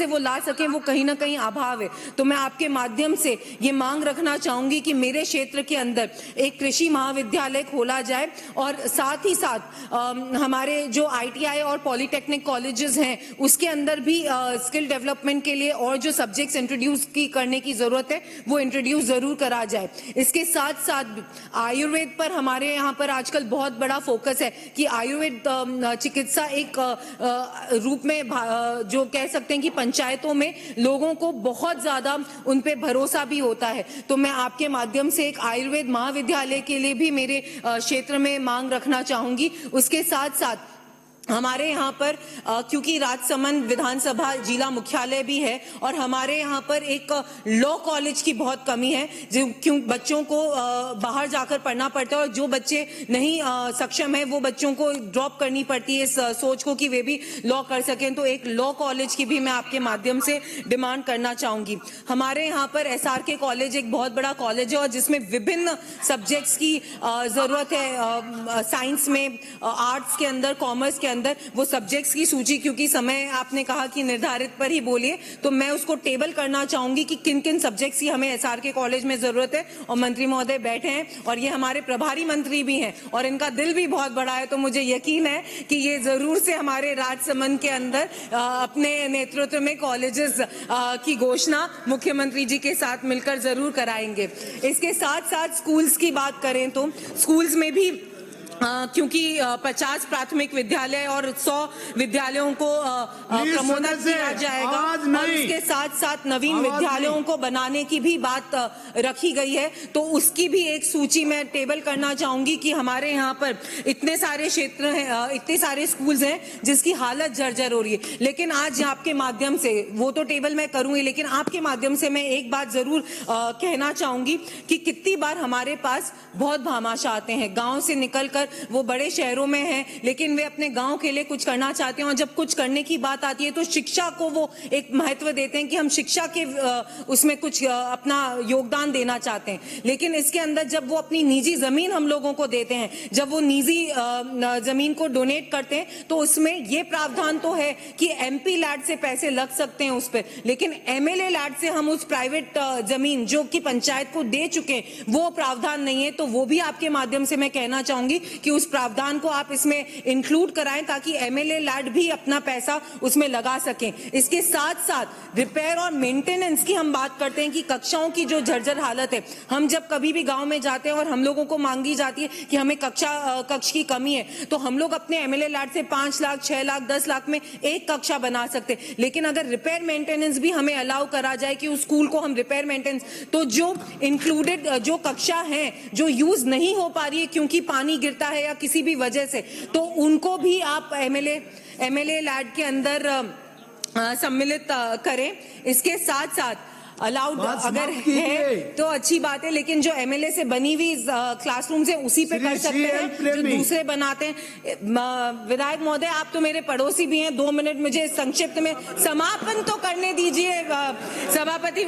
से वो ला सकें वो कहीं ना कहीं अभाव है। तो मैं आपके माध्यम से ये मांग रखना चाहूंगी कि मेरे क्षेत्र के अंदर एक कृषि महाविद्यालय खोला जाए और साथ ही साथ हमारे जो ITI और पॉलिटेक्निक कॉलेजेस हैं उसके अंदर भी स्किल डेवलपमेंट के लिए और जो सब्जेक्ट्स इंट्रोड्यूस करने की जरूरत है वो इंट्रोड्यूस जरूर करा जाए। इसके साथ साथ आयुर्वेद पर हमारे यहाँ पर आजकल बहुत बड़ा फोकस है कि आयुर्वेद चिकित्सा एक रूप में जो कह सकते हैं कि पंचायतों में लोगों को बहुत ज्यादा उन पे भरोसा भी होता है। तो मैं आपके माध्यम से एक आयुर्वेद महाविद्यालय के लिए भी मेरे क्षेत्र में मांग रखना चाहूंगी। उसके साथ साथ हमारे यहाँ पर क्योंकि राजसमंद विधानसभा जिला मुख्यालय भी है और हमारे यहाँ पर एक लॉ कॉलेज की बहुत कमी है, जो क्यों बच्चों को बाहर जाकर पढ़ना पड़ता है और जो बच्चे नहीं सक्षम है वो बच्चों को ड्रॉप करनी पड़ती है इस सोच को कि वे भी लॉ कर सकें। तो एक लॉ कॉलेज की भी मैं आपके माध्यम से डिमांड करना चाहूंगी। हमारे यहाँ पर SRK कॉलेज एक बहुत बड़ा कॉलेज है और जिसमें विभिन्न सब्जेक्ट्स की जरूरत है। साइंस में, आर्ट्स के अंदर, कॉमर्स के अंदर वो सब्जेक्ट्स की सूची, क्योंकि समय आपने कहा कि निर्धारित पर ही बोलिए, तो मैं उसको टेबल करना चाहूंगी कि किन किन सब्जेक्ट्स की हमें SRK कॉलेज में जरूरत है। और मंत्री महोदय बैठे हैं और ये हमारे प्रभारी मंत्री भी हैं और इनका दिल भी बहुत बड़ा है, तो मुझे यकीन है कि ये जरूर से हमारे राजसमंद के अंदर अपने नेतृत्व में कॉलेजेस की घोषणा मुख्यमंत्री जी के साथ मिलकर जरूर कराएंगे। इसके साथ साथ स्कूल्स की बात करें तो स्कूल्स में भी क्योंकि 50 प्राथमिक विद्यालय और 100 विद्यालयों को प्रमोदित किया जाएगा और इसके साथ साथ नवीन विद्यालयों को बनाने की भी बात रखी गई है, तो उसकी भी एक सूची मैं टेबल करना चाहूंगी कि हमारे यहाँ पर इतने सारे क्षेत्र हैं, इतने सारे स्कूल्स हैं जिसकी हालत जर्जर हो रही है। लेकिन आज आपके माध्यम से वो तो टेबल मैं करूंगी, लेकिन आपके माध्यम से मैं एक बात जरूर कहना चाहूंगी कि कितनी बार हमारे पास बहुत भामाशाह आते हैं, गाँव से निकलकर वो बड़े शहरों में हैं, लेकिन वे अपने गांव के लिए कुछ करना चाहते हैं और जब कुछ करने की बात आती है तो शिक्षा को वो एक महत्व देते हैं कि हम शिक्षा के उसमें कुछ अपना योगदान देना चाहते हैं। लेकिन इसके अंदर जब वो अपनी निजी जमीन हम लोगों को देते हैं, जब वो निजी जमीन को डोनेट करते हैं, तो उसमें ये प्रावधान तो है कि MP लैड से पैसे लग सकते हैं उस पर, लेकिन MLA लैड से हम उस प्राइवेट जमीन जो कि पंचायत को दे चुके वो प्रावधान नहीं है। तो वो भी आपके माध्यम से मैं कहना चाहूंगी कि उस प्रावधान को आप इसमें इंक्लूड कराएं ताकि MLA लैड भी अपना पैसा उसमें लगा सकें। इसके साथ साथ रिपेयर और मेंटेनेंस की हम बात करते हैं कि कक्षाओं की जो जर्जर हालत है, हम जब कभी भी गांव में जाते हैं और हम लोगों को मांगी जाती है कि हमें कक्ष की कमी है, तो हम लोग अपने MLA लैड से 5 लाख, 6 लाख, 10 लाख में एक कक्षा बना सकते। लेकिन अगर रिपेयर मेंटेनेंस भी हमें अलाउ करा जाए कि उस स्कूल को हम रिपेयर मेंटेनेंस, तो जो इंक्लूडेड जो कक्षा है जो यूज नहीं हो पा रही है क्योंकि पानी गिरता है या किसी भी वजह से, तो उनको भी आप MLA लैड के अंदर सम्मिलित करें। इसके साथ साथ अलाउड अगर है तो अच्छी बात है, लेकिन जो MLA से बनी हुई क्लासरूम से उसी पे कर सकते हैं जो दूसरे बनाते हैं। विधायक महोदय आप तो मेरे पड़ोसी भी हैं, 2 मिनट मुझे संक्षिप्त में समापन तो करने दीजिए। सभापति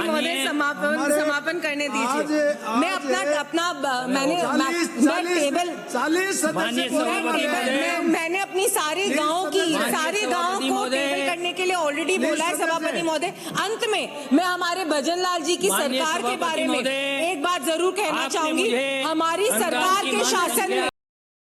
महोदय समापन करने दीजिए। मैं मैंने अपनी सारे गाँव को टेबल करने के लिए ऑलरेडी बोला है सभापति महोदय। अंत में मैं हमारे भजन लाल जी की सरकार के बारे में एक बात जरूर कहना चाहूंगी। हमारी सरकार के शासन में